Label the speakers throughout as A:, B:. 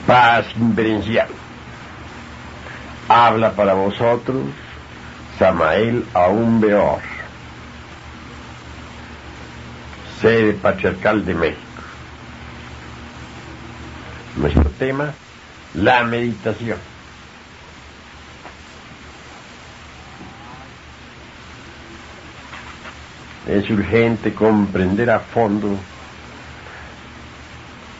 A: Paz inverencial. Habla para vosotros Samael Aún Beor, sede patriarcal de México. Nuestro tema, la meditación. Es urgente comprender a fondo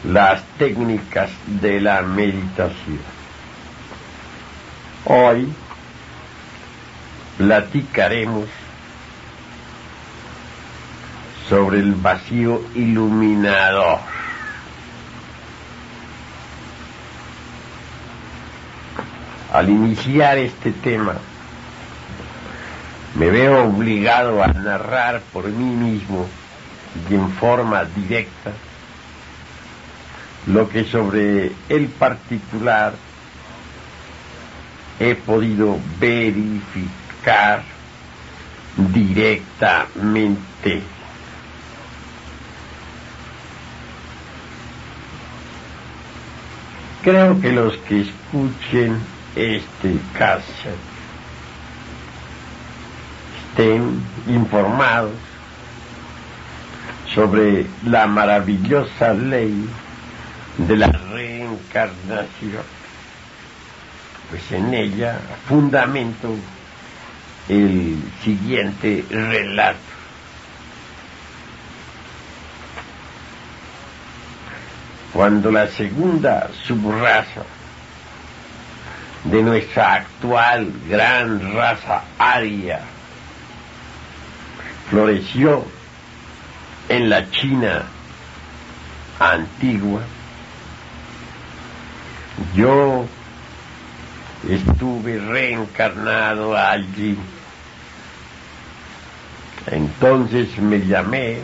A: las técnicas de la meditación. Hoy platicaremos sobre el vacío iluminador. Al iniciar este tema, me veo obligado a narrar por mí mismo y en forma directa lo que sobre el particular he podido verificar directamente. Creo que los que escuchen este cassette estén informados sobre la maravillosa ley de la reencarnación, pues en ella fundamento el siguiente relato. Cuando la segunda subraza de nuestra actual gran raza aria floreció en la China antigua, yo estuve reencarnado allí. Entonces me llamé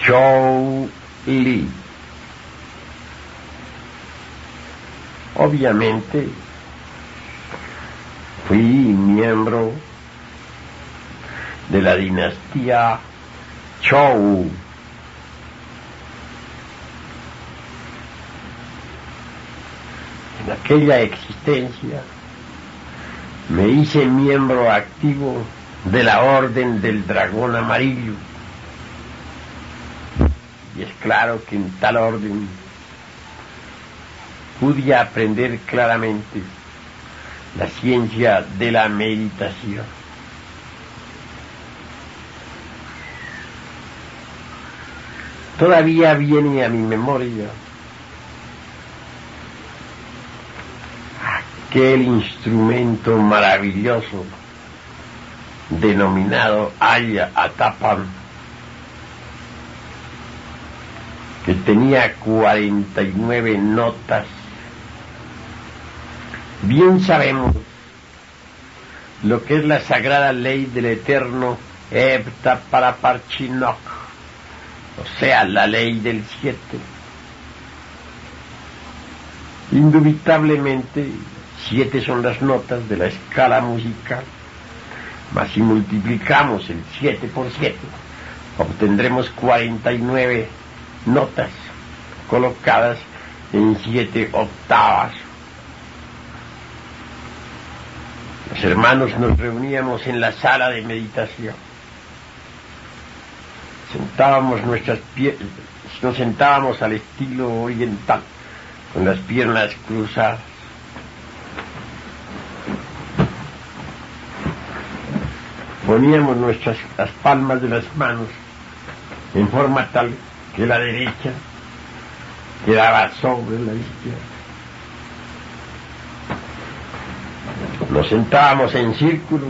A: Chou Li. Obviamente fui miembro de la dinastía Chou. En aquella existencia me hice miembro activo de la Orden del Dragón Amarillo, y es claro que en tal orden pude aprender claramente la ciencia de la meditación. Todavía viene a mi memoria aquel instrumento maravilloso denominado Aya Atapan, que tenía 49 notas. Bien sabemos lo que es la sagrada ley del eterno Hepta Paraparchinok, o sea, la ley del 7. Indubitablemente, 7 son las notas de la escala musical, mas si multiplicamos el 7 por 7, obtendremos 49 notas colocadas en 7 octavas. Los hermanos nos reuníamos en la sala de meditación. Nos sentábamos al estilo oriental, con las piernas cruzadas. Poníamos las palmas de las manos en forma tal que la derecha quedaba sobre la izquierda. Nos sentábamos en círculo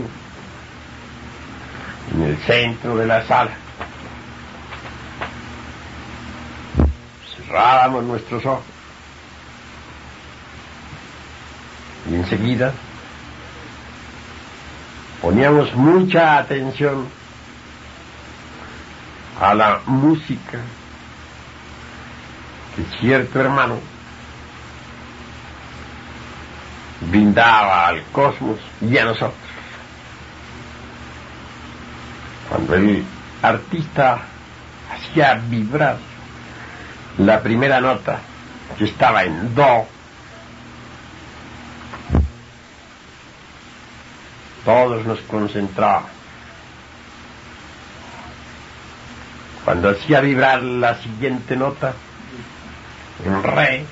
A: en el centro de la sala. Cerrábamos nuestros ojos y enseguida poníamos mucha atención a la música que cierto hermano brindaba al cosmos y a nosotros. Cuando el artista hacía vibrar la primera nota si estaba en do, todos nos concentrábamos. Cuando hacía vibrar la siguiente nota, en re,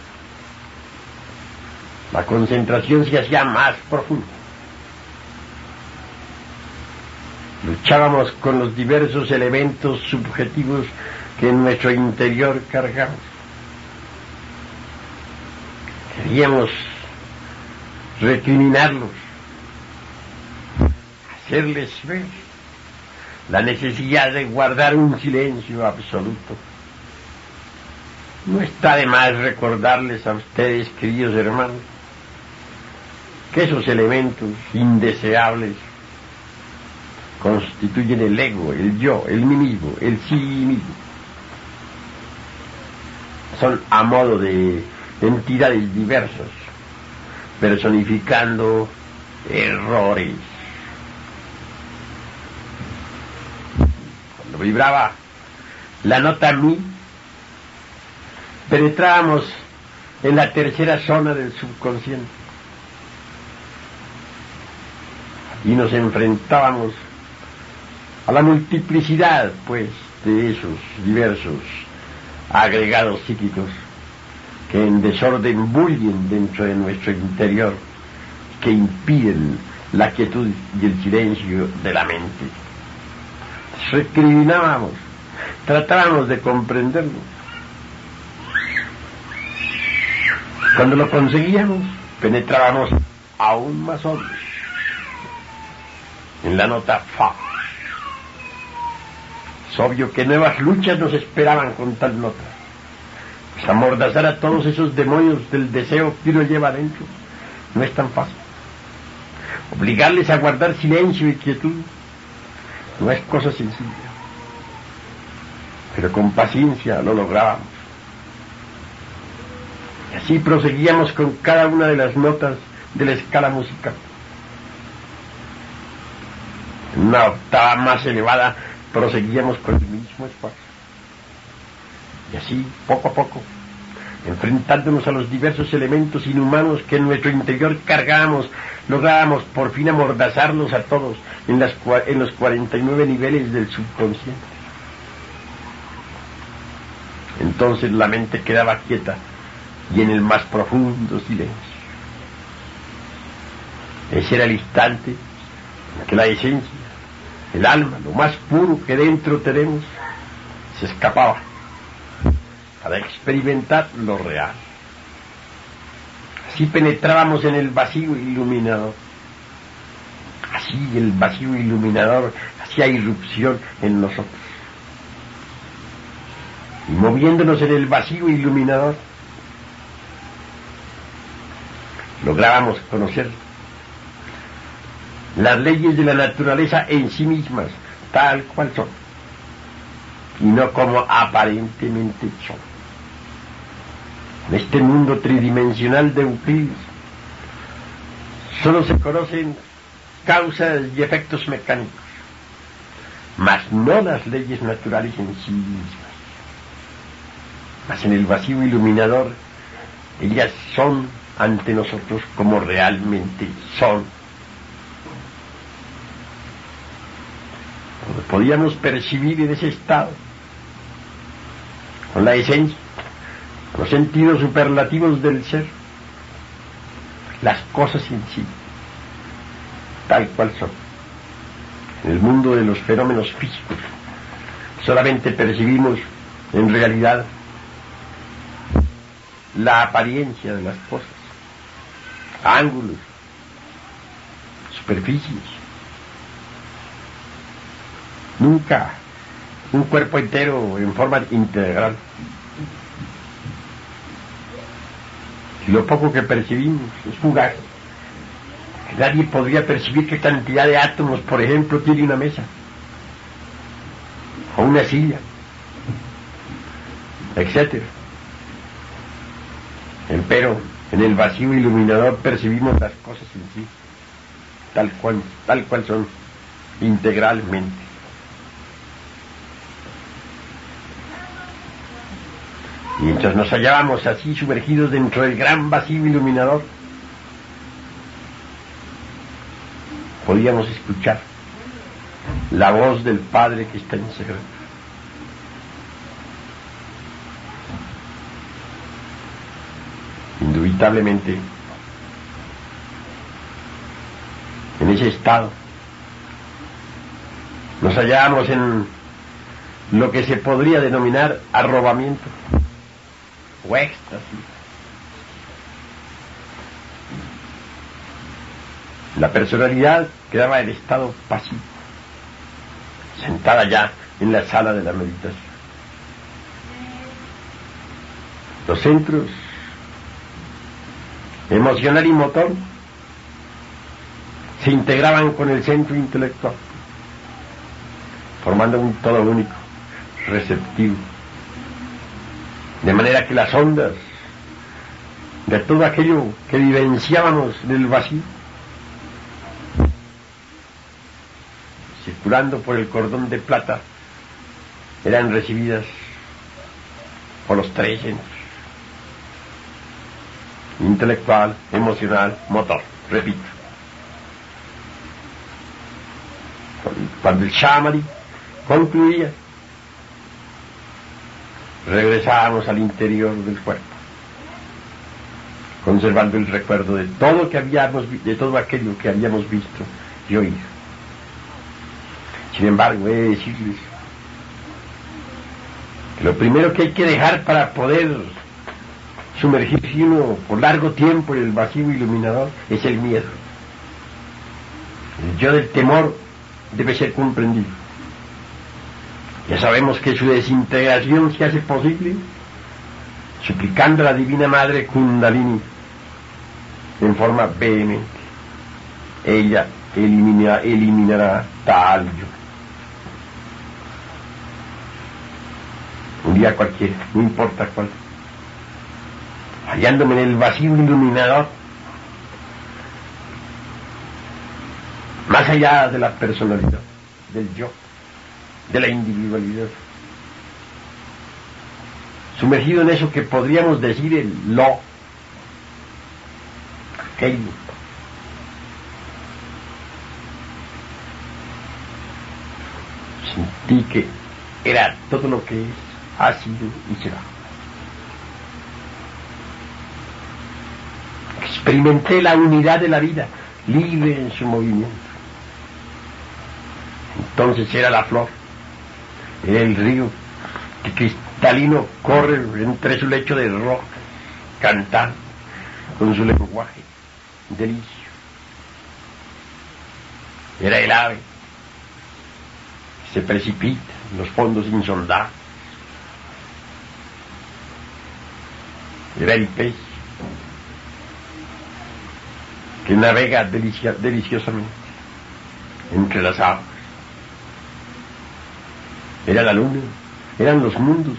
A: la concentración se hacía más profunda. Luchábamos con los diversos elementos subjetivos que en nuestro interior cargamos. Queríamos recriminarlos, hacerles ver la necesidad de guardar un silencio absoluto. No está de más recordarles a ustedes, queridos hermanos, que esos elementos indeseables constituyen el ego, el yo, el mí mismo, el sí mismo. Son a modo de entidades diversas, personificando errores. Cuando vibraba la nota mi, penetrábamos en la tercera zona del subconsciente y nos enfrentábamos a la multiplicidad, pues, de esos diversos agregados psíquicos que en desorden bullen dentro de nuestro interior, que impiden la quietud y el silencio de la mente. Recriminábamos, tratábamos de comprenderlo. Cuando lo conseguíamos, penetrábamos aún más hondo en la nota fa. Es obvio que nuevas luchas nos esperaban con tal nota. Pues amordazar a todos esos demonios del deseo que uno lleva adentro no es tan fácil. Obligarles a guardar silencio y quietud no es cosa sencilla. Pero con paciencia lo lográbamos. Y así proseguíamos con cada una de las notas de la escala musical. En una octava más elevada proseguíamos con el mismo esfuerzo. Y así, poco a poco, enfrentándonos a los diversos elementos inhumanos que en nuestro interior cargábamos, lográbamos por fin amordazarlos a todos en los 49 niveles del subconsciente. Entonces la mente quedaba quieta y en el más profundo silencio. Ese era el instante en que la esencia, el alma, lo más puro que dentro tenemos, se escapaba para experimentar lo real. Así penetrábamos en el vacío iluminador. Así el vacío iluminador hacía irrupción en nosotros. Y moviéndonos en el vacío iluminador, lográbamos conocer las leyes de la naturaleza en sí mismas, tal cual son, y no como aparentemente son. En este mundo tridimensional de Euclides solo se conocen causas y efectos mecánicos, mas no las leyes naturales en sí mismas. Mas en el vacío iluminador, ellas son ante nosotros como realmente son. Podíamos percibir en ese estado, con la esencia, con los sentidos superlativos del ser, las cosas en sí, tal cual son. En el mundo de los fenómenos físicos, solamente percibimos en realidad la apariencia de las cosas, ángulos, superficies. Nunca un cuerpo entero en forma integral. Y lo poco que percibimos es fugaz. Nadie podría percibir qué cantidad de átomos, por ejemplo, tiene una mesa o una silla, etcétera. Empero en el vacío iluminador percibimos las cosas en sí, tal cual son, integralmente. Y mientras nos hallábamos así sumergidos dentro del gran vacío iluminador, podíamos escuchar la voz del Padre que está en secreto. Indubitablemente, en ese estado, nos hallábamos en lo que se podría denominar arrobamiento o éxtasis. La personalidad quedaba en estado pasivo, sentada ya en la sala de la meditación. Los centros emocional y motor se integraban con el centro intelectual, formando un todo único, receptivo, de manera que las ondas de todo aquello que vivenciábamos en el vacío, circulando por el cordón de plata, eran recibidas por los tres centros: intelectual, emocional, motor. Repito, cuando el Shamadhi concluía, regresábamos al interior del cuerpo, conservando el recuerdo de todo de todo aquello que habíamos visto y oído. Sin embargo, he de decirles que lo primero que hay que dejar para poder sumergirse uno por largo tiempo en el vacío iluminador es el miedo. El yo del temor debe ser comprendido. Ya sabemos que su desintegración se hace posible suplicando a la Divina Madre Kundalini en forma vehemente. Ella eliminará tal yo. Un día cualquiera, no importa cuál, hallándome en el vacío iluminador, más allá de la personalidad, del yo, de la individualidad, sumergido en eso que podríamos decir el lo, aquello. Sentí que era todo lo que es, ha sido y será. Experimenté la unidad de la vida, libre en su movimiento. Entonces era la flor, era el río que cristalino corre entre su lecho de roca, cantando con su lenguaje delicio. Era el ave que se precipita en los fondos insondables. Era el pez que navega deliciosamente entre las aguas. Era la luna, eran los mundos,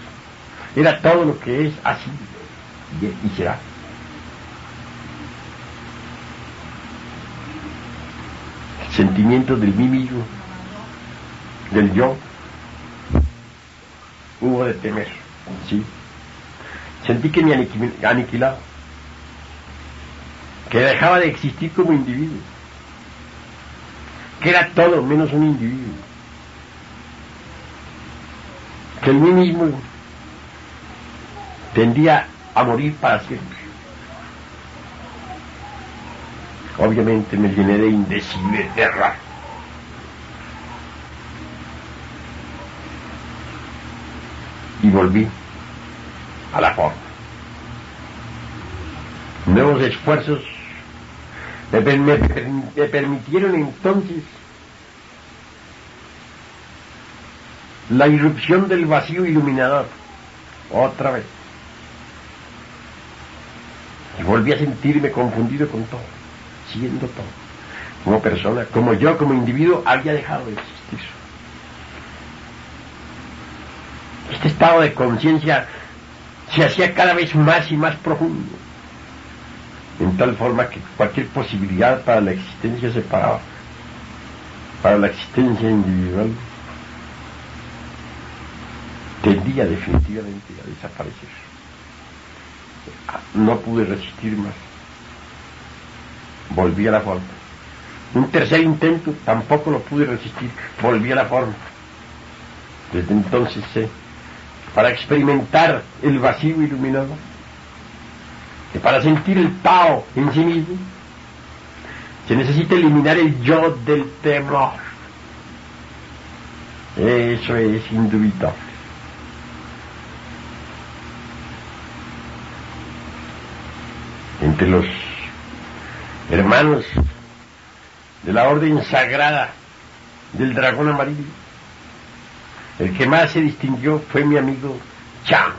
A: era todo lo que es, así y será. El sentimiento del mí mismo, del yo, hubo de temer, sí. Sentí que me aniquilaba, que dejaba de existir como individuo, que era todo menos un individuo, que el mí mismo tendía a morir para siempre. Obviamente me llené de indecible terror. Y volví a la forma. Nuevos esfuerzos me permitieron entonces la irrupción del vacío iluminador otra vez, y volví a sentirme confundido con todo, siendo todo, como persona, como yo, como individuo, había dejado de existir. Este estado de conciencia se hacía cada vez más y más profundo, en tal forma que cualquier posibilidad para la existencia separada, para la existencia individual, tendía definitivamente a desaparecer. No pude resistir más. Volví a la forma. Un tercer intento, tampoco lo pude resistir. Volví a la forma. Desde entonces sé, para experimentar el vacío iluminado, que para sentir el Tao en sí mismo, se necesita eliminar el yo del temor. Eso es indubitable. Entre los hermanos de la orden sagrada del dragón amarillo, el que más se distinguió fue mi amigo Chang.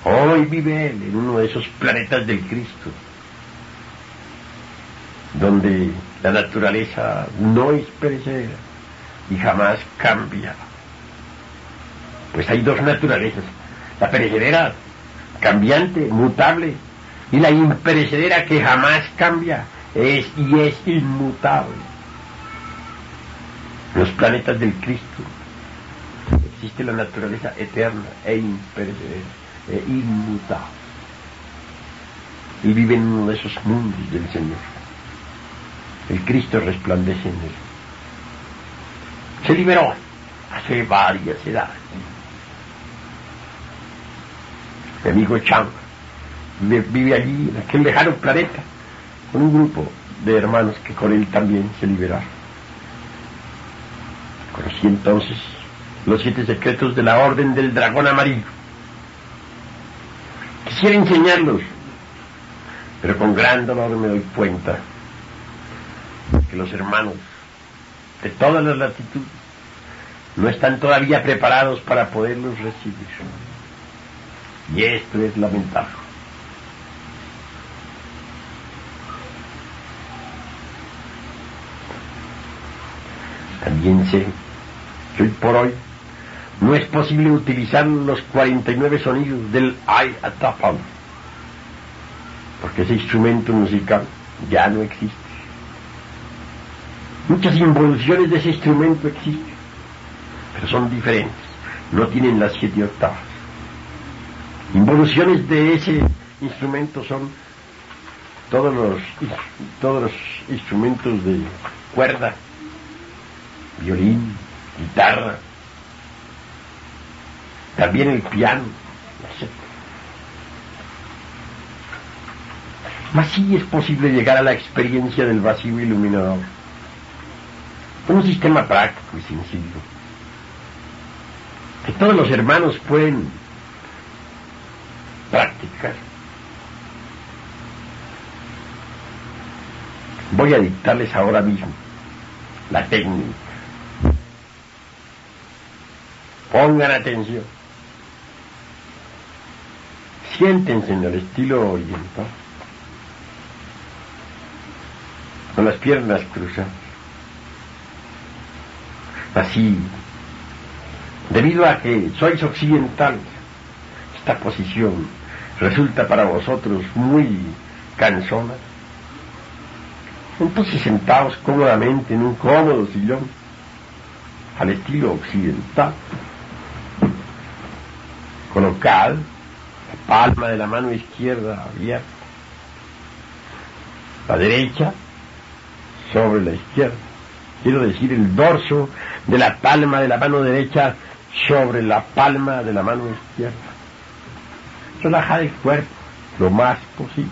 A: Hoy vive él en uno de esos planetas del Cristo, donde la naturaleza no es perecedera y jamás cambia. Pues hay dos naturalezas: la perecedera, cambiante, mutable, y la imperecedera, que jamás cambia, es inmutable. Los planetas del Cristo existe la naturaleza eterna e imperecedera e inmutable, y vive en uno de esos mundos del Señor. El Cristo resplandece en él. Se liberó hace varias edades. Mi amigo Chang vive allí, en aquel lejano planeta, con un grupo de hermanos que con él también se liberaron. Conocí entonces los 7 secretos de la Orden del Dragón Amarillo. Quisiera enseñarlos, pero con gran dolor me doy cuenta que los hermanos de todas las latitudes no están todavía preparados para poderlos recibir. Y esto es lamentable. También sé que hoy por hoy no es posible utilizar los 49 sonidos del Ayatapal, porque ese instrumento musical ya no existe. Muchas involuciones de ese instrumento existen, pero son diferentes, no tienen las 7 octavas. Involuciones de ese instrumento son todos los instrumentos de cuerda, violín, guitarra, también el piano, etc. Mas sí es posible llegar a la experiencia del vacío iluminador, un sistema práctico y sencillo, que todos los hermanos pueden practicar. Voy a dictarles ahora mismo la técnica. Pongan atención. Siéntense en el estilo oriental, con las piernas cruzadas. Así, debido a que sois occidentales, esta posición resulta para vosotros muy cansona. Entonces sentaos cómodamente en un cómodo sillón, al estilo occidental. Colocad la palma de la mano izquierda abierta, la derecha sobre la izquierda. Quiero decir, el dorso de la palma de la mano derecha sobre la palma de la mano izquierda. Relajad el cuerpo lo más posible.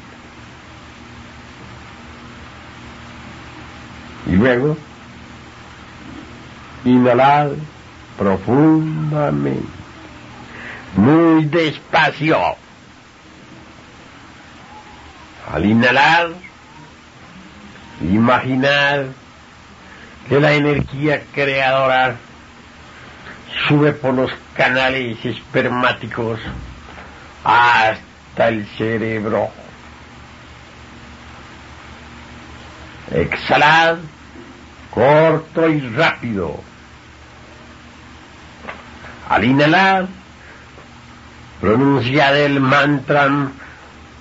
A: Y luego, inhalad profundamente, muy despacio. Al inhalar, imaginad que la energía creadora sube por los canales espermáticos hasta el cerebro. Exhalad corto y rápido. Al inhalar, pronunciad el mantra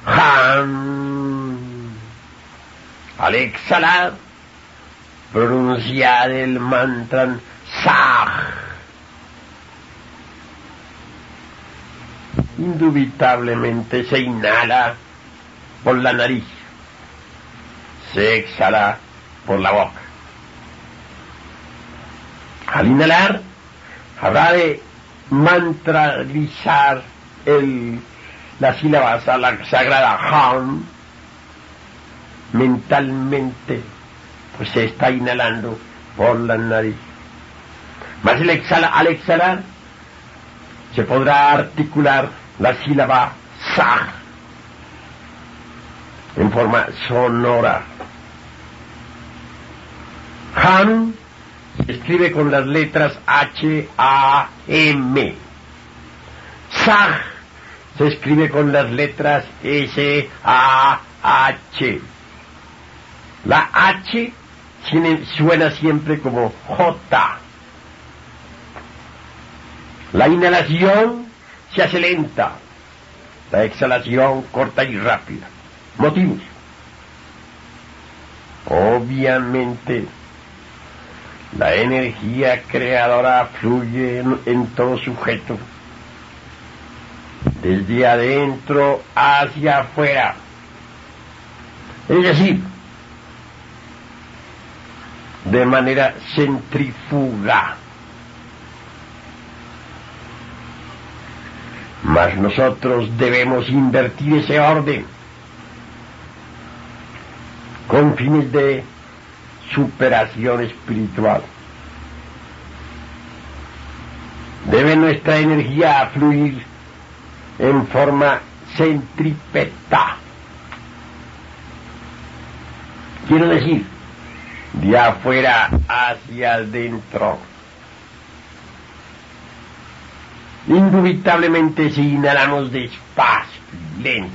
A: Ham. Al exhalar, pronunciad el mantra Sah. indubitablemente se inhala por la nariz, se exhala por la boca. Al inhalar, habrá de mantralizar la sílaba sagrada Ham mentalmente, pues se está inhalando por la nariz. Más al exhalar, se podrá articular la sílaba Sa en forma sonora. Ham se escribe con las letras H-A-M. Sah se escribe con las letras S-A-H. La H suena siempre como J. La inhalación se hace lenta, la exhalación corta y rápida. Motivos. Obviamente, la energía creadora fluye en todo sujeto, desde adentro hacia afuera. Es decir, de manera centrífuga. Mas nosotros debemos invertir ese orden con fines de superación espiritual. Debe nuestra energía fluir en forma centrípeta. Quiero decir, de afuera hacia adentro. Indubitablemente, si inhalamos despacio y lento,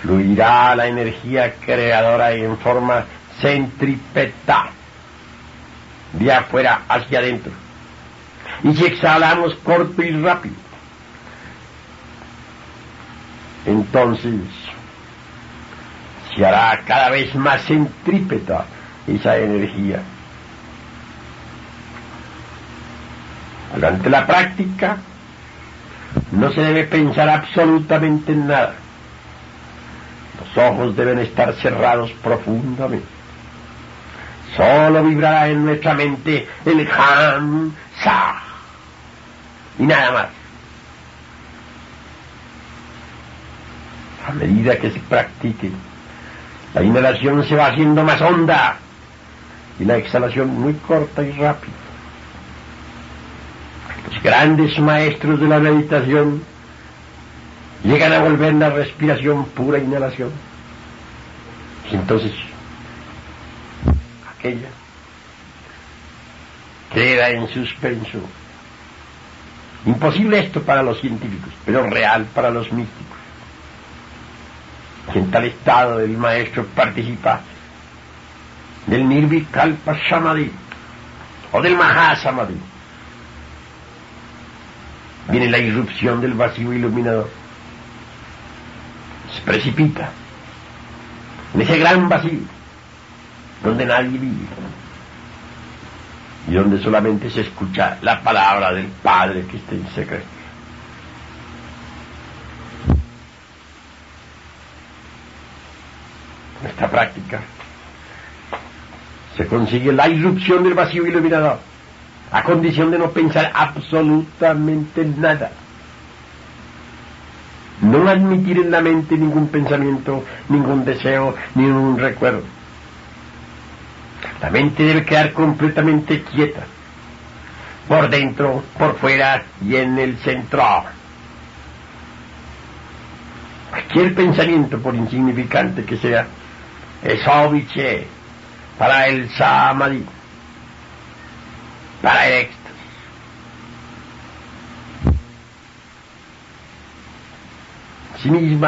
A: fluirá la energía creadora en forma centrípeta, de afuera hacia adentro. Y si exhalamos corto y rápido, entonces se hará cada vez más centrípeta esa energía. Durante la práctica no se debe pensar absolutamente en nada. Los ojos deben estar cerrados profundamente. Solo vibrará en nuestra mente el Ham Sa y nada más. A medida que se practique, la inhalación se va haciendo más honda y la exhalación muy corta y rápida. Los grandes maestros de la meditación llegan a volver la respiración pura inhalación. Y entonces, aquella queda en suspenso. Imposible esto para los científicos, pero real para los místicos. Y en tal estado el maestro participa del Nirvikalpa Samadhi o del Mahasamadhi. Viene la irrupción del vacío iluminador. Se precipita en ese gran vacío donde nadie vive y donde solamente se escucha la palabra del Padre que está en secreto. En esta práctica se consigue la irrupción del vacío iluminador, a condición de no pensar absolutamente nada. No admitir en la mente ningún pensamiento, ningún deseo, ningún recuerdo. La mente debe quedar completamente quieta, por dentro, por fuera y en el centro. Cualquier pensamiento, por insignificante que sea, es óbice para el Samadhi, para el éxtasis. Asimismo,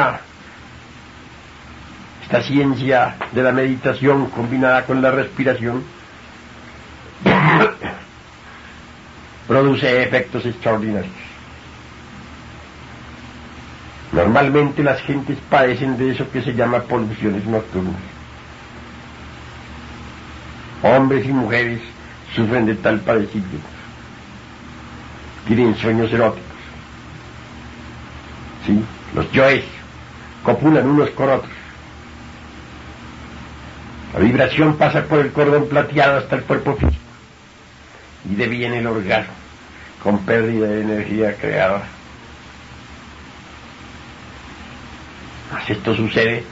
A: esta ciencia de la meditación combinada con la respiración produce efectos extraordinarios. Normalmente las gentes padecen de eso que se llama poluciones nocturnas. Hombres y mujeres sufren de tal padecimiento. Tienen sueños eróticos, ¿sí? Los yoes copulan unos con otros. La vibración pasa por el cordón plateado hasta el cuerpo físico y deviene el orgasmo con pérdida de energía creadora. Mas esto sucede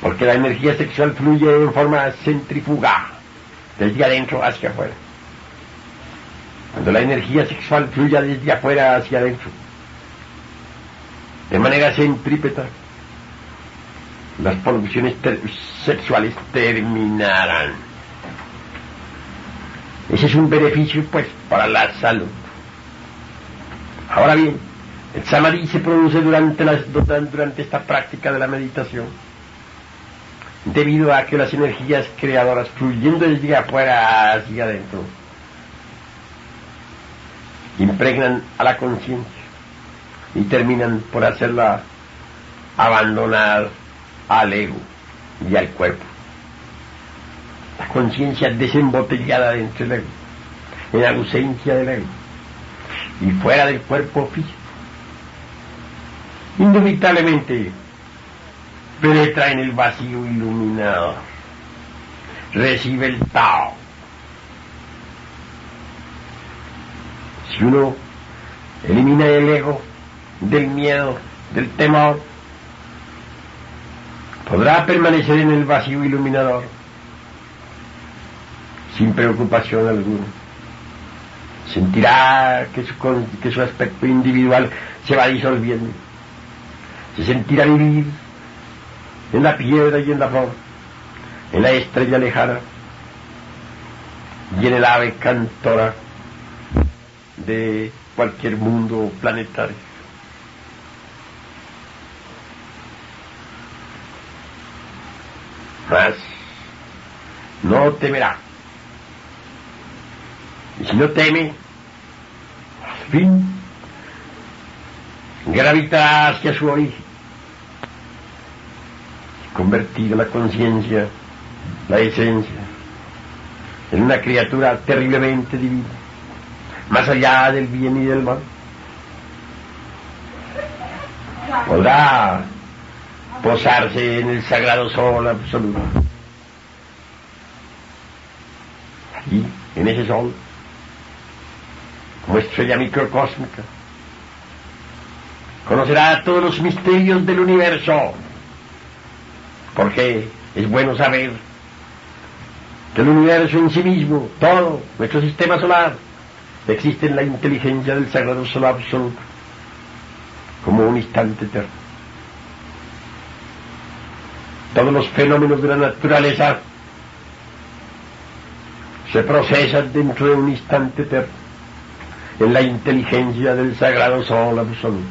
A: porque la energía sexual fluye en forma centrífuga desde adentro hacia afuera. Cuando la energía sexual fluye desde afuera hacia adentro, de manera centrípeta, las pulsiones sexuales terminarán. Ese es un beneficio, pues, para la salud. Ahora bien, el samadhi se produce durante esta práctica de la meditación, debido a que las energías creadoras fluyendo desde afuera hacia adentro impregnan a la conciencia y terminan por hacerla abandonar al ego y al cuerpo. La conciencia desembotellada dentro del ego, en ausencia del ego y fuera del cuerpo físico, indubitablemente penetra en el vacío iluminador, recibe el Tao. Si uno elimina el ego, del miedo, del temor, podrá permanecer en el vacío iluminador sin preocupación alguna. Sentirá que su aspecto individual se va disolviendo. Se sentirá vivir en la piedra y en la flor, en la estrella lejana y en el ave cantora de cualquier mundo planetario. Mas no temerá. Y si no teme, al fin gravitará hacia su origen, convertir la conciencia, la esencia, en una criatura terriblemente divina, más allá del bien y del mal. Podrá posarse en el sagrado sol absoluto. Allí, en ese sol, como estrella microcósmica, conocerá todos los misterios del universo, porque es bueno saber que el universo en sí mismo, todo, nuestro sistema solar, existe en la inteligencia del sagrado sol absoluto, como un instante eterno. Todos los fenómenos de la naturaleza se procesan dentro de un instante eterno, en la inteligencia del sagrado sol absoluto.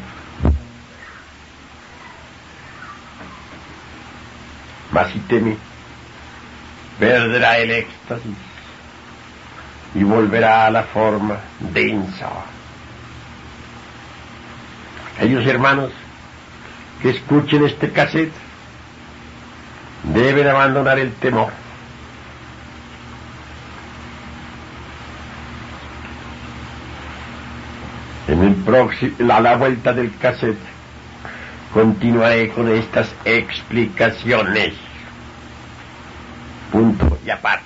A: Mas si teme, perderá el éxtasis y volverá a la forma densa. Aquellos hermanos que escuchen este cassette deben abandonar el temor. A la vuelta del cassette continuaré con estas explicaciones. Punto y aparte.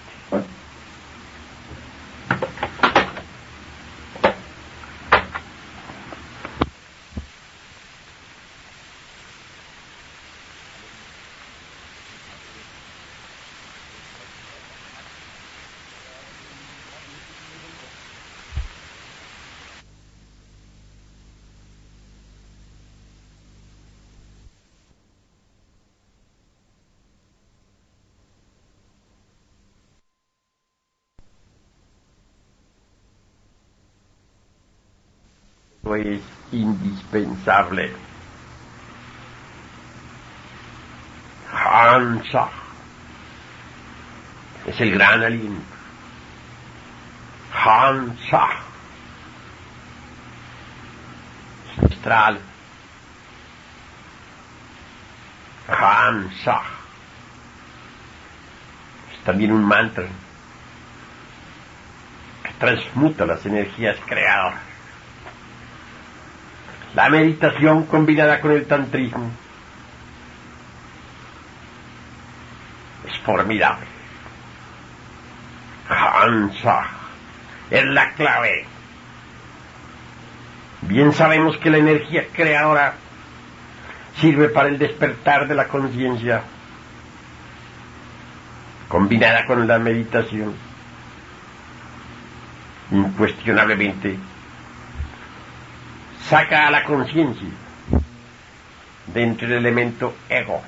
A: Es indispensable. Hansa es el gran aliento. Hansa es nuestra alma. Hansa es también un mantra que transmuta las energías creadoras. La meditación combinada con el tantrismo es formidable. Hansa es la clave. Bien sabemos que la energía creadora sirve para el despertar de la conciencia, combinada con la meditación, incuestionablemente saca a la conciencia de entre el elemento ego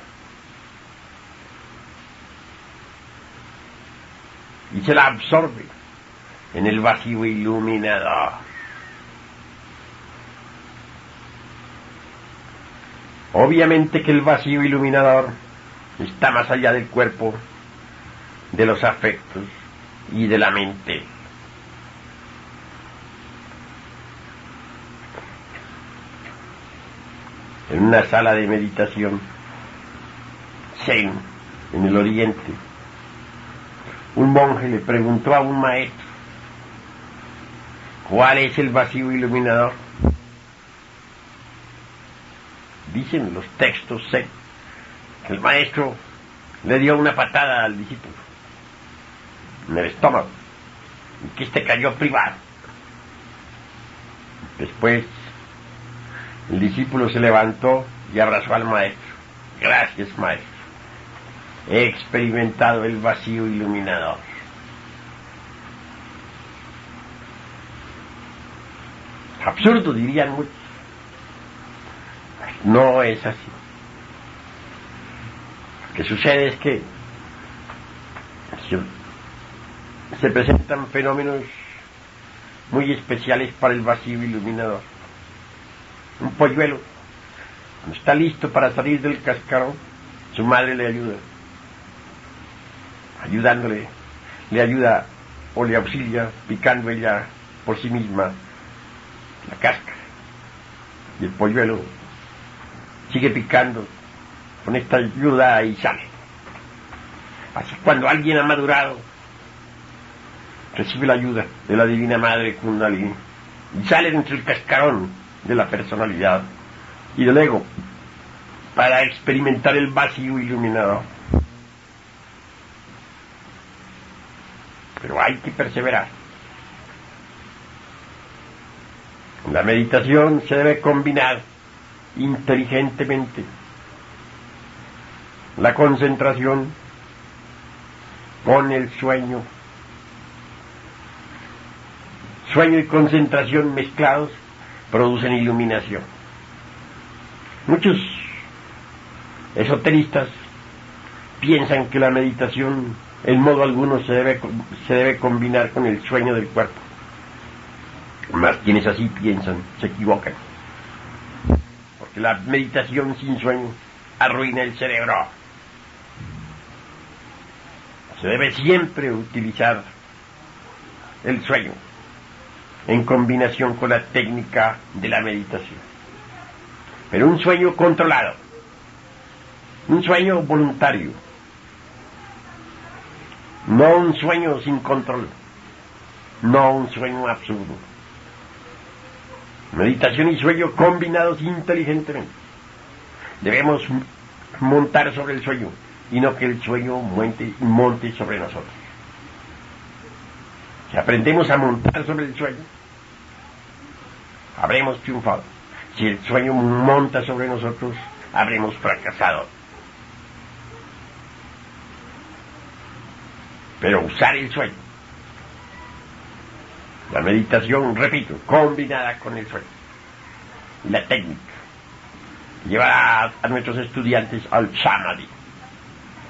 A: y se la absorbe en el vacío iluminador. Obviamente que el vacío iluminador está más allá del cuerpo, de los afectos y de la mente. En una sala de meditación zen en el oriente, un monje le preguntó a un maestro ¿cuál es el vacío iluminador? Dicen los textos zen que el maestro le dio una patada al discípulo en el estómago y que éste cayó privado. Después el discípulo se levantó y abrazó al maestro. Gracias, maestro. He experimentado el vacío iluminador. Absurdo, dirían muchos. No es así. Lo que sucede es que se presentan fenómenos muy especiales para el vacío iluminador. Un polluelo, cuando está listo para salir del cascarón, su madre le ayuda. Ayudándole, le ayuda o le auxilia picando ella por sí misma la cáscara. Y el polluelo sigue picando con esta ayuda y sale. Así cuando alguien ha madurado, recibe la ayuda de la Divina Madre Kundalini y sale entre el cascarón de la personalidad y del ego para experimentar el vacío iluminador. Pero hay que perseverar. La meditación se debe combinar inteligentemente la concentración con el sueño. Sueño y concentración mezclados producen iluminación. Muchos esoteristas piensan que la meditación en modo alguno se debe combinar con el sueño del cuerpo. Mas quienes así piensan se equivocan, porque la meditación sin sueño arruina el cerebro. Se debe siempre utilizar el sueño en combinación con la técnica de la meditación, pero un sueño controlado, un sueño voluntario, no un sueño sin control, no un sueño absurdo. Meditación y sueño combinados inteligentemente. Debemos montar sobre el sueño y no que el sueño monte sobre nosotros. Si aprendemos a montar sobre el sueño, habremos triunfado. Si el sueño monta sobre nosotros, habremos fracasado. Pero usar el sueño, la meditación, repito, combinada con el sueño y la técnica, llevará a nuestros estudiantes al samadhi,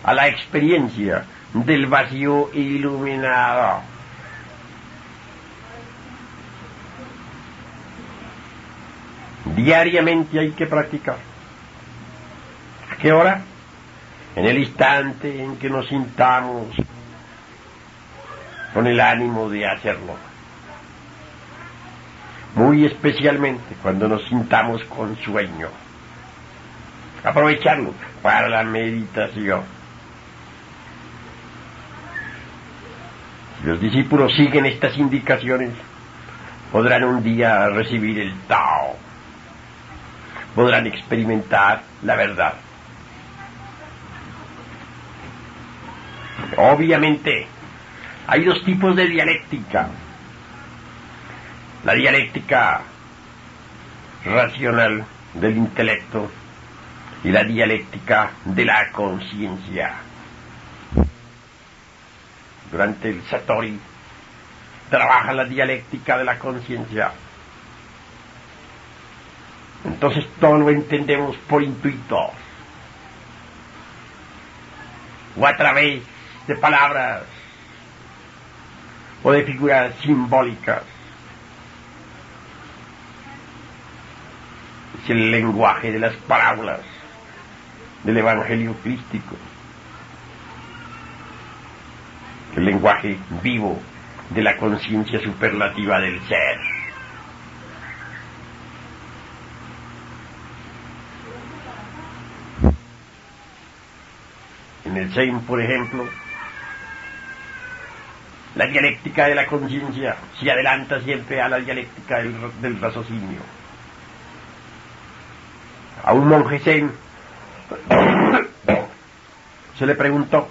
A: a la experiencia del vacío iluminado. Diariamente hay que practicar. ¿A qué hora? En el instante en que nos sintamos con el ánimo de hacerlo. Muy especialmente cuando nos sintamos con sueño. Aprovecharlo para la meditación. Si los discípulos siguen estas indicaciones, podrán un día recibir el Tao, podrán experimentar la verdad. Obviamente, hay dos tipos de dialéctica. La dialéctica racional del intelecto y la dialéctica de la conciencia. Durante el Satori trabaja la dialéctica de la conciencia. Entonces todo lo entendemos por intuitos o a través de palabras o de figuras simbólicas. Es el lenguaje de las parábolas del Evangelio crístico, el lenguaje vivo de la conciencia superlativa del ser. En el Zen, por ejemplo, la dialéctica de la conciencia se adelanta siempre a la dialéctica del raciocinio. A un monje Zen se le preguntó: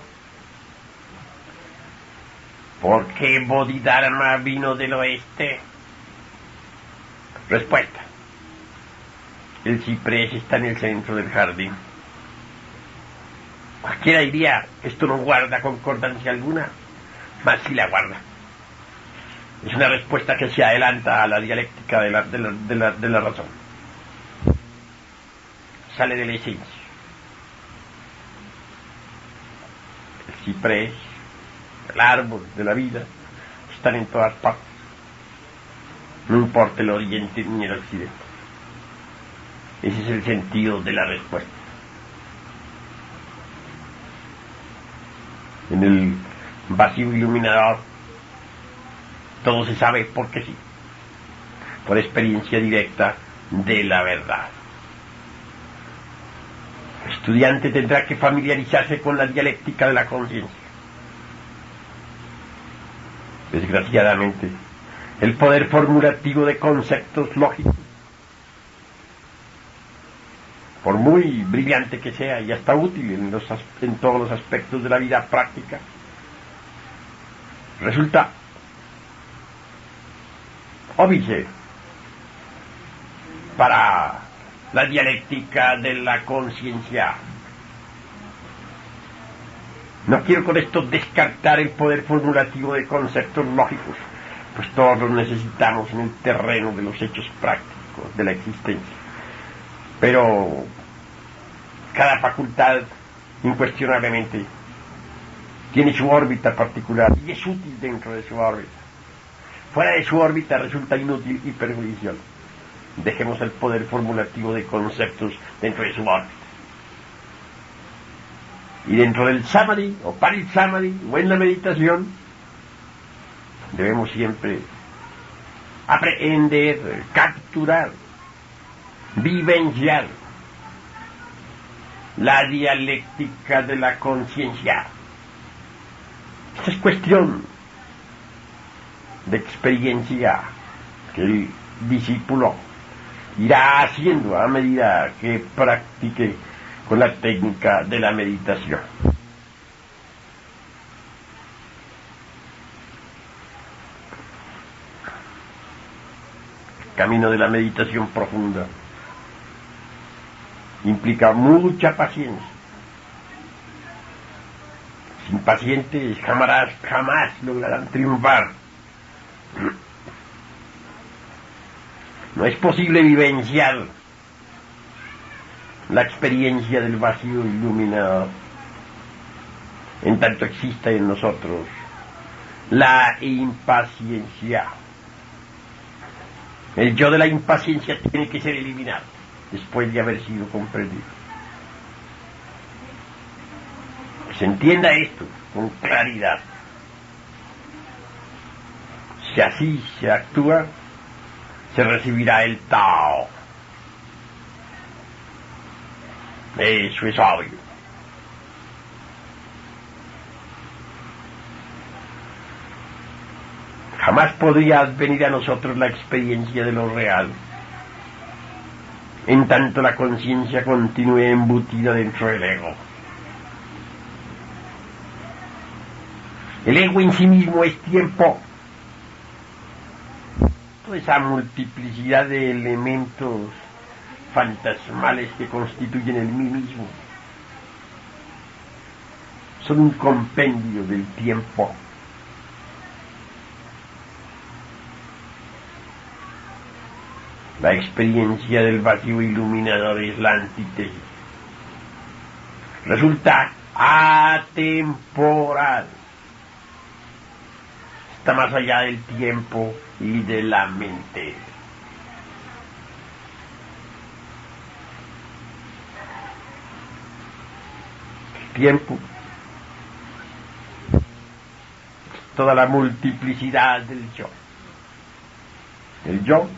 A: ¿por qué Bodhidharma vino del oeste? Respuesta: el ciprés está en el centro del jardín. Cualquiera diría que esto no guarda concordancia alguna, mas sí la guarda. Es una respuesta que se adelanta a la dialéctica de la razón. Sale de la esencia. El ciprés, el árbol de la vida, están en todas partes. No importa el oriente ni el occidente. Ese es el sentido de la respuesta. En el vacío iluminador todo se sabe porque sí, por experiencia directa de la verdad. El estudiante tendrá que familiarizarse con la dialéctica de la conciencia. Desgraciadamente, el poder formulativo de conceptos lógicos, por muy brillante que sea y hasta útil en todos los aspectos de la vida práctica, resulta óbice para la dialéctica de la conciencia. No quiero con esto descartar el poder formulativo de conceptos lógicos, pues todos los necesitamos en el terreno de los hechos prácticos de la existencia. Pero cada facultad, incuestionablemente, tiene su órbita particular y es útil dentro de su órbita. Fuera de su órbita resulta inútil y perjudicial. Dejemos el poder formulativo de conceptos dentro de su órbita. Y dentro del samadhi o parisamadhi o en la meditación debemos siempre aprender, capturar, vivenciar la dialéctica de la conciencia. Esta es cuestión de experiencia que el discípulo irá haciendo a medida que practique con la técnica de la meditación. El camino de la meditación profunda implica mucha paciencia. Los impacientes jamás lograrán triunfar. No es posible vivenciar la experiencia del vacío iluminado en tanto exista en nosotros la impaciencia. El yo de la impaciencia tiene que ser eliminado después de haber sido comprendido. Que se entienda esto con claridad. Si así se actúa, se recibirá el Tao. Eso es obvio. Jamás podría venir a nosotros la experiencia de lo real en tanto la conciencia continúe embutida dentro del ego. El ego en sí mismo es tiempo. Toda esa multiplicidad de elementos fantasmales que constituyen el mí mismo son un compendio del tiempo. La experiencia del vacío iluminador es la antítesis. Resulta atemporal. Está más allá del tiempo y de la mente. El tiempo, toda la multiplicidad del yo. El yo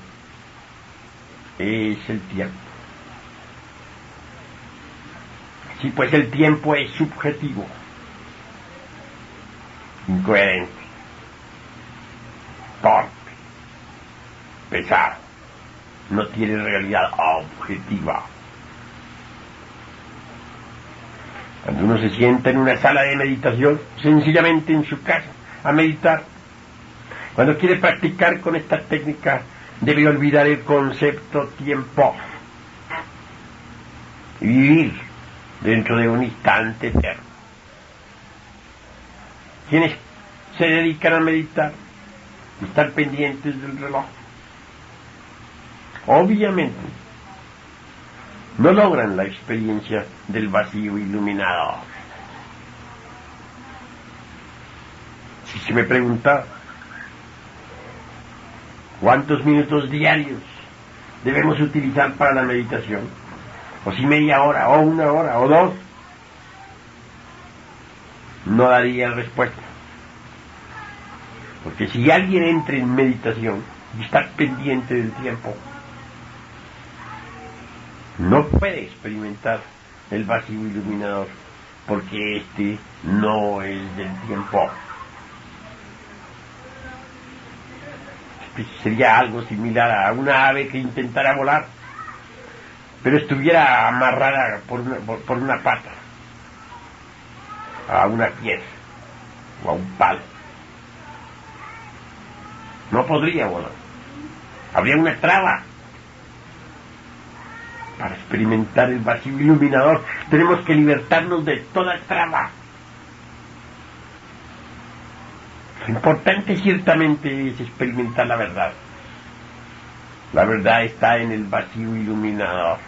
A: es el tiempo. Sí, pues el tiempo es subjetivo, incoherente, torpe, pesado, no tiene realidad objetiva. Cuando uno se sienta en una sala de meditación, sencillamente en su casa, a meditar, cuando quiere practicar con esta técnica, debe olvidar el concepto tiempo y vivir dentro de un instante eterno. Quienes se dedican a meditar, están pendientes del reloj, obviamente no logran la experiencia del vacío iluminado. Si se me pregunta ¿cuántos minutos diarios debemos utilizar para la meditación? O si media hora, o una hora, o dos, no daría respuesta. Porque si alguien entra en meditación y está pendiente del tiempo, no puede experimentar el vacío iluminador, porque este no es del tiempo. Sería algo similar a una ave que intentara volar, pero estuviera amarrada por una pata a una piedra o a un palo. No podría volar. Habría una traba. Para experimentar el vacío iluminador tenemos que libertarnos de toda traba. Lo importante ciertamente es experimentar la verdad. La verdad está en el vacío iluminador.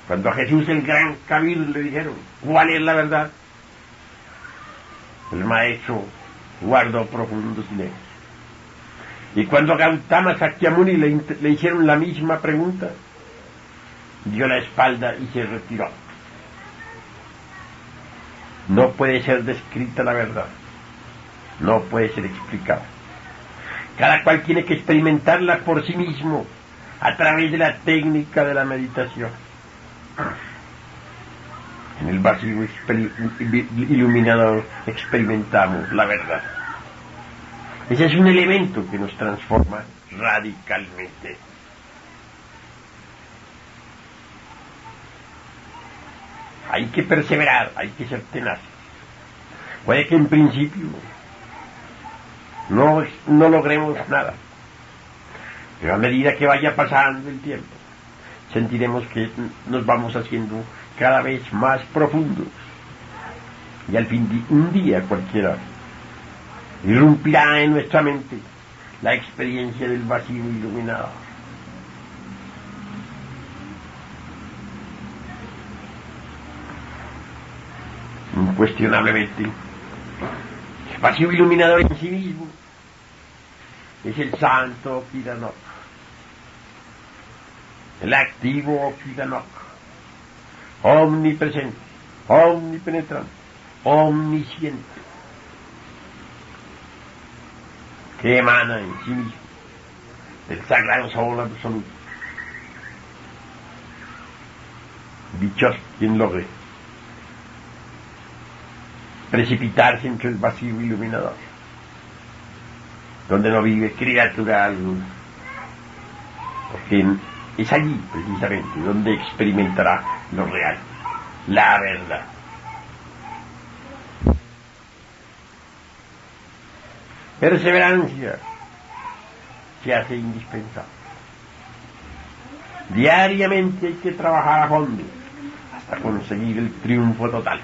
A: Cuando a Jesús el gran Kabir le dijeron, ¿cuál es la verdad? El maestro guardó profundo silencio. Y cuando a Gautama Sakyamuni le hicieron la misma pregunta, dio la espalda y se retiró. No puede ser descrita la verdad, no puede ser explicada. Cada cual tiene que experimentarla por sí mismo, a través de la técnica de la meditación. En el vacío iluminador experimentamos la verdad. Ese es un elemento que nos transforma radicalmente. Hay que perseverar, hay que ser tenaces. Puede que en principio no logremos nada, pero a medida que vaya pasando el tiempo, sentiremos que nos vamos haciendo cada vez más profundos. Y al fin un día cualquiera irrumpirá en nuestra mente la experiencia del vacío iluminado. Incuestionablemente, el vacío iluminador en sí mismo es el santo Kidanok, el activo Kidanok, omnipresente, omnipenetrante, omnisciente, que emana en sí mismo del sagrado sol absoluto. Dichoso quien logre precipitarse entre el vacío iluminador, donde no vive criatura alguna. porque es allí precisamente donde experimentará lo real, la verdad. Perseverancia se hace indispensable. Diariamente hay que trabajar a fondo hasta conseguir el triunfo total.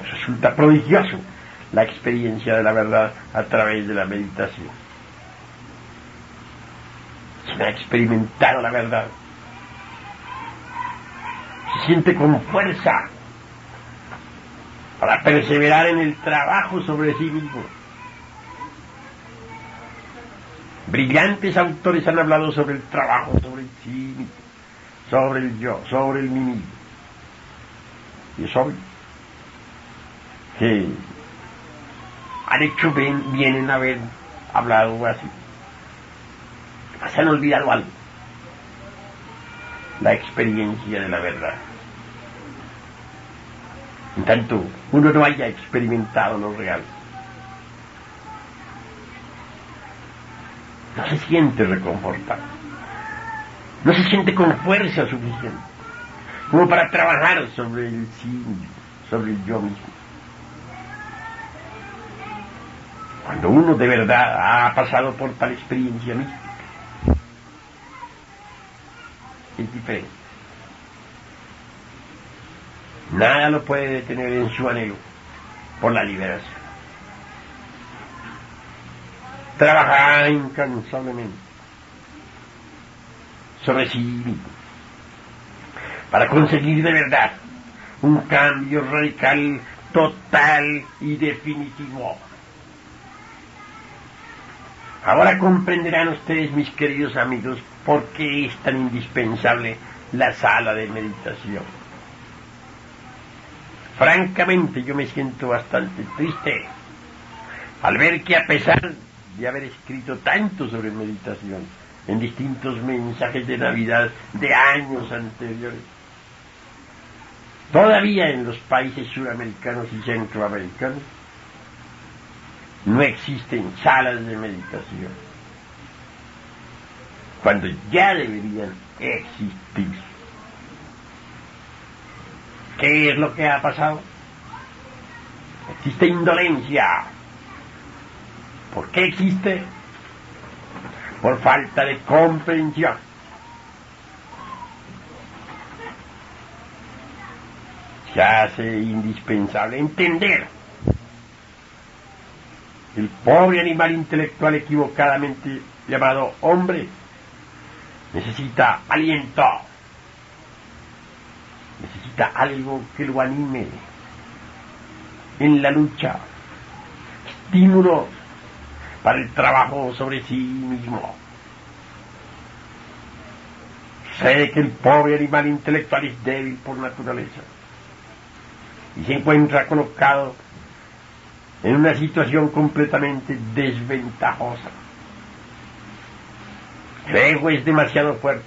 A: Resulta prodigioso la experiencia de la verdad a través de la meditación. Quien ha experimentado la verdad se siente con fuerza para perseverar en el trabajo sobre sí mismo. Brillantes autores han hablado sobre el trabajo sobre el sí mismo, sobre el yo, sobre el mí mismo. Y es obvio que han hecho bien en haber hablado así. Se han olvidado algo: la experiencia de la verdad. En tanto uno no haya experimentado lo real, no se siente reconfortado, no se siente con fuerza suficiente como para trabajar sobre el sí mismo, sobre el yo mismo. Cuando uno de verdad ha pasado por tal experiencia mística, es diferente. Nada lo puede detener en su anhelo por la liberación. Trabajar incansablemente sobre sí mismo para conseguir de verdad un cambio radical, total y definitivo. Ahora comprenderán ustedes, mis queridos amigos, por qué es tan indispensable la sala de meditación. Francamente, yo me siento bastante triste al ver que, a pesar de haber escrito tanto sobre meditación en distintos mensajes de Navidad de años anteriores, todavía en los países suramericanos y centroamericanos no existen salas de meditación, cuando ya deberían existir. ¿Qué es lo que ha pasado? Existe indolencia. ¿Por qué existe? Por falta de comprensión. Se hace indispensable entender: el pobre animal intelectual equivocadamente llamado hombre necesita aliento, necesita algo que lo anime en la lucha, estímulos para el trabajo sobre sí mismo. Sé que el pobre animal intelectual es débil por naturaleza y se encuentra colocado en una situación completamente desventajosa. El ego es demasiado fuerte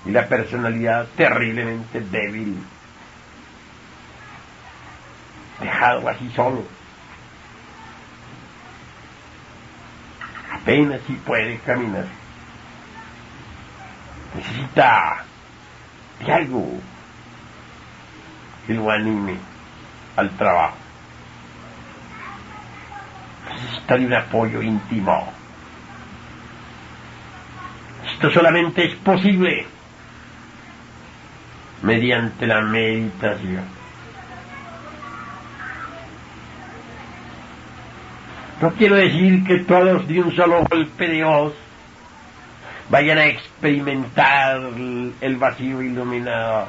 A: y la personalidad terriblemente débil. Dejado así solo, apenas si puede caminar. Necesita de algo que lo anime al trabajo. Necesita de un apoyo íntimo. Esto solamente es posible mediante la meditación. No quiero decir que todos de un solo golpe de hoz vayan a experimentar el vacío iluminador.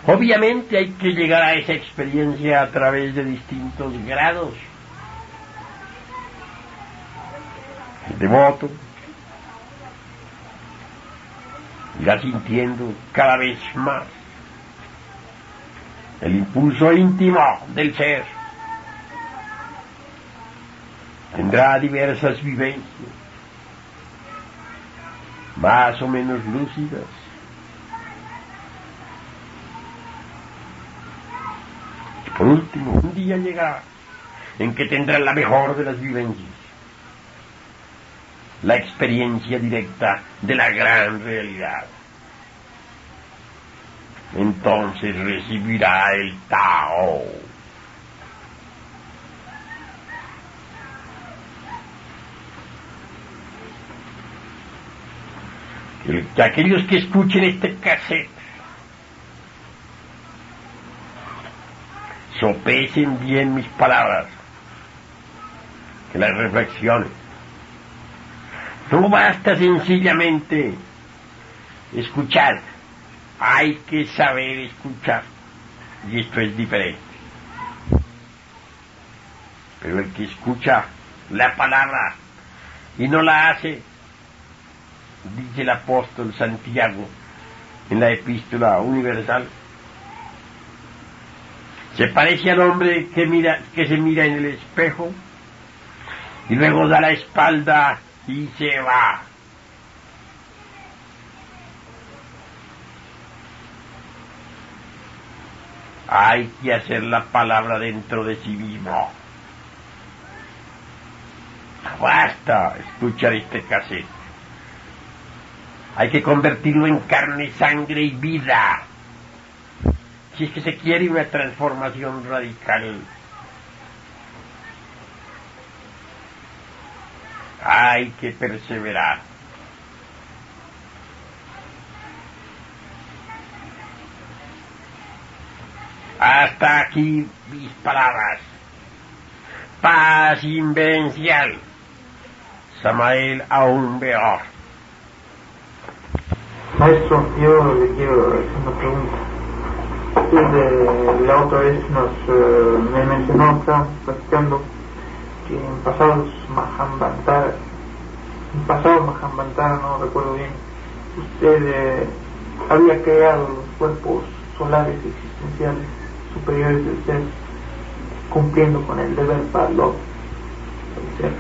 A: Obviamente hay que llegar a esa experiencia a través de distintos grados. El devoto irá sintiendo cada vez más el impulso íntimo del ser. Tendrá diversas vivencias, más o menos lúcidas. Y por último, un día llegará en que tendrán la mejor de las vivencias, la experiencia directa de la gran realidad. Entonces recibirá el Tao. Que aquellos que escuchen este cassette sopesen bien mis palabras, que las reflexionen. No basta sencillamente escuchar, hay que saber escuchar, y esto es diferente. Pero el que escucha la palabra y no la hace, dice el apóstol Santiago en la Epístola Universal, se parece al hombre que se mira en el espejo y luego da la espalda y se va. Hay que hacer la palabra dentro de sí mismo. Basta escuchar este cassette. Hay que convertirlo en carne, sangre y vida. Si es que se quiere una transformación radical, hay que perseverar. Hasta aquí mis palabras. Paz invencial. Samael Aumbeor.
B: Maestro, yo le quiero hacer una pregunta. Desde la otra vez me mencionó, estábamos platicando, que en pasados Mahambantara, no recuerdo bien, usted había creado los cuerpos solares existenciales superiores del ser, cumpliendo con el deber para del ser.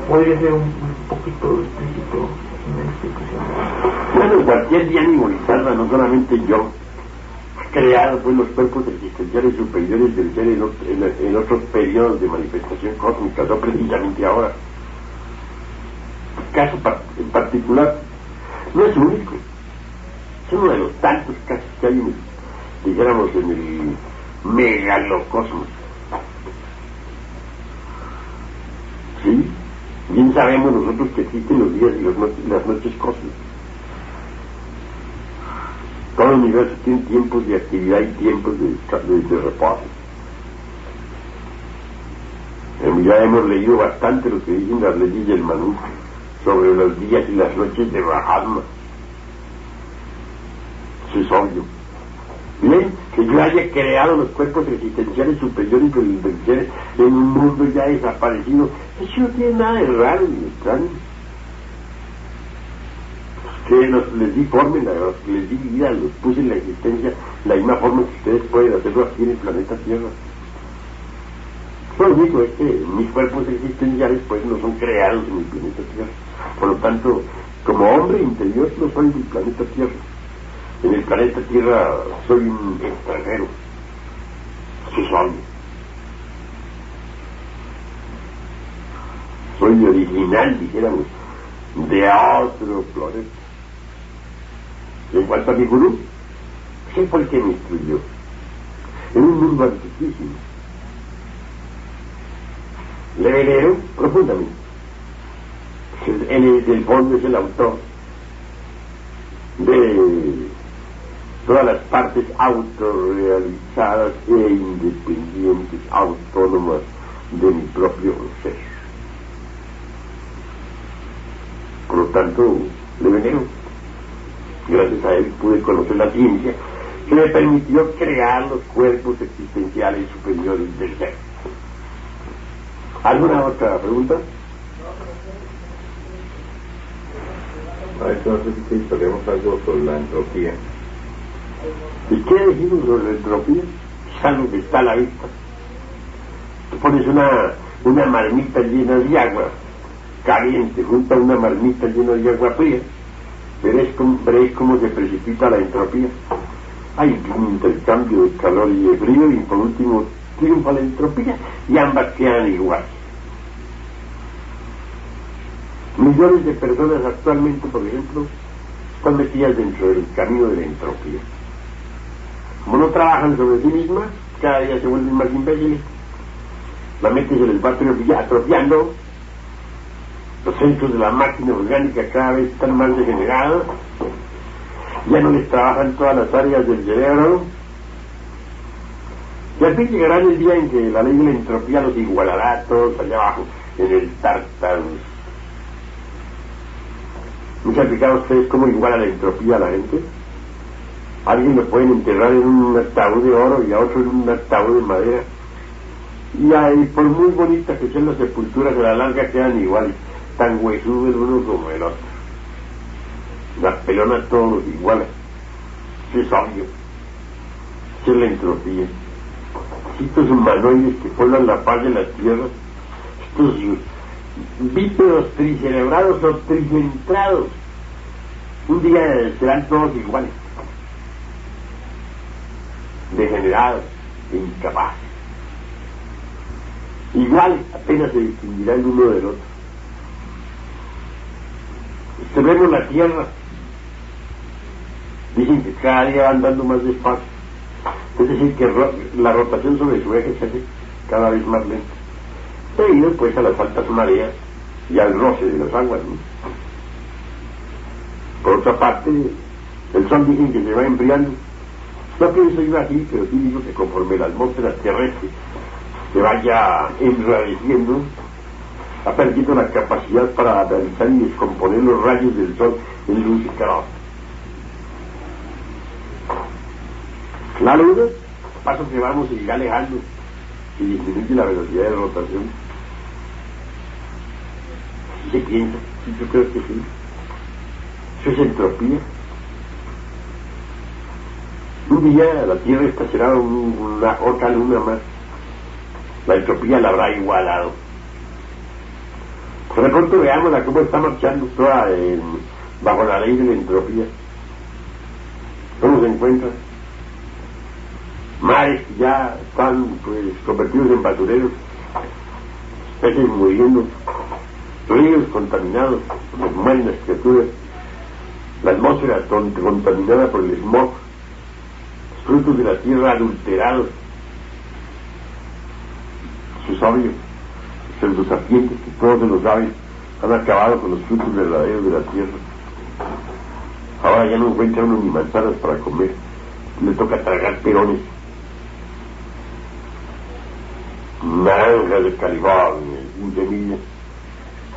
B: ¿Podría ser un poquito explícito en la explicación?
A: Bueno, cualquier día animalizada, no solamente yo, creado pues los cuerpos existenciales superiores del ser en otros periodos de manifestación cósmica, no precisamente ahora. El caso en particular no es único, es uno de los tantos casos que hay dijéramos en el megalocosmos. Sí, bien sabemos nosotros que existen los días y las noches cósmicas. Todo el universo tiene tiempos de actividad y tiempos de reposo. Ya hemos leído bastante lo que dicen las leyes del Manú sobre los días y las noches de Brahma. Eso es obvio. Bien, que yo haya creado los cuerpos existenciales superiores del ser en un mundo ya desaparecido, eso no tiene nada de raro ni extraño. Que les di forma, les di vida, los puse en la existencia, la misma forma que ustedes pueden hacerlo aquí en el planeta Tierra. Lo único es que mis cuerpos existenciales pues no son creados en el planeta Tierra. Por lo tanto, como hombre interior no soy del planeta Tierra. En el planeta Tierra soy un extranjero. Eso es obvio. Soy original, dijéramos, de otro planeta. En cuanto a mi gurú, ¿qué fue el que me instruyó? En un mundo antiquísimo. Le venero profundamente. Él, del fondo, es el autor de todas las partes autorrealizadas e independientes, autónomas de mi propio ser. Por lo tanto, le venero. Gracias a él pude conocer la ciencia que me permitió crear los cuerpos existenciales superiores del ser. ¿Alguna otra pregunta?
C: Maestro, no sé si sabemos algo sobre la entropía.
A: ¿Y qué decimos sobre la entropía? Es algo que está a la vista. Tú pones una marmita llena de agua caliente junto a una marmita llena de agua fría, veréis cómo se precipita la entropía. Hay un intercambio de calor y de frío y por último triunfa la entropía y ambas quedan igual. Millones de personas actualmente, por ejemplo, están metidas dentro del camino de la entropía. Como no trabajan sobre sí mismas, cada día se vuelven más imbéciles, la mente se les va atrofiando, los centros de la máquina orgánica cada vez están más degenerados, ya no les trabajan todas las áreas del cerebro, y al fin llegará el día en que la ley de la entropía los igualará a todos allá abajo, en el Tártarus. ¿No se han fijado ustedes cómo iguala la entropía a la gente? Alguien lo pueden enterrar en un ataúd de oro y a otro en un ataúd de madera. Y ahí, por muy bonitas que sean las sepulturas, a la larga quedan iguales, tan huesudos el uno como el otro. La pelona a todos los iguala. Eso es obvio. Eso es la entropía. Estos humanoides que pueblan la paz de la tierra, estos bípedos tricerebrados o tricentrados, un día serán todos iguales, degenerados e incapaces. Igual apenas se distinguirá el uno del otro. Observemos la tierra. Dicen que cada día va andando más despacio, es decir, que la rotación sobre su eje se hace cada vez más lenta, debido pues a las altas mareas y al roce de las aguas, ¿no? Por otra parte, el sol dicen que se va enfriando. No pienso yo así, pero sí digo que conforme la atmósfera terrestre se vaya enrareciendo, ha perdido la capacidad para analizar y descomponer los rayos del sol en luz y calor. La luna, a paso que vamos, se irá alejando y disminuye la velocidad de rotación. ¿Sí se piensa? Sí, yo creo que sí. Eso es entropía. Un día la Tierra esta será otra luna más. La entropía la habrá igualado. Por de pronto veámosla cómo está marchando toda bajo la ley de la entropía. ¿Cómo se encuentra? Mares que ya están pues convertidos en basureros, peces muriendo, ríos contaminados, pues mueren las criaturas, la atmósfera contaminada por el smog, los frutos de la tierra adulterados. Eso es obvio. Los pseudosapientes que todos se lo saben han acabado con los frutos verdaderos de la tierra. Ahora ya no encuentra uno ni manzanas para comer, le toca tragar perones. Naranjas de California, de millas,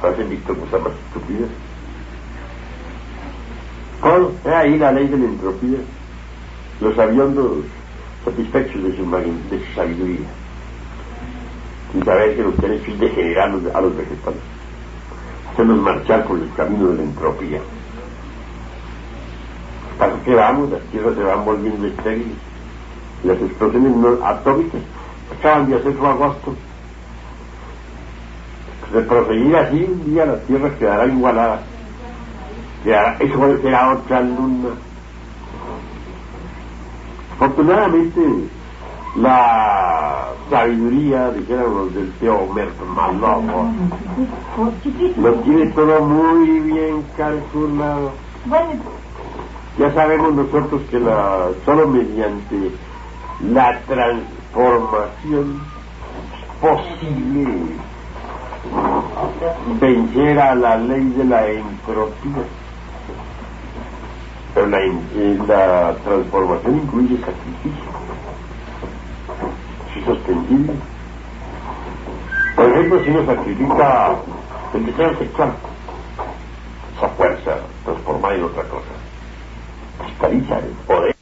A: hacen visto cosas más estúpidas. Todo, ahí la ley de la entropía. Los aviondos satisfechos de su sabiduría, sin saber que lo que han hecho es degenerar a los vegetales, hacerlos marchar por el camino de la entropía. Paso que vamos, las tierras se van volviendo estériles y las explosiones atómicas acaban de hacer su agosto. De proseguir así, un día la tierra quedará igualada. Eso será otra luna. Afortunadamente, la sabiduría, dijeron los del tío Merton-Malovo, lo tiene todo muy bien calculado. Ya sabemos nosotros que solo mediante la transformación es posible vencer a la ley de la entropía. Pero la transformación incluye sacrificio. Es sostenible. Por ejemplo, si uno sacrifica el deseo sexual, esa fuerza transformada en otra cosa, cristaliza el poder.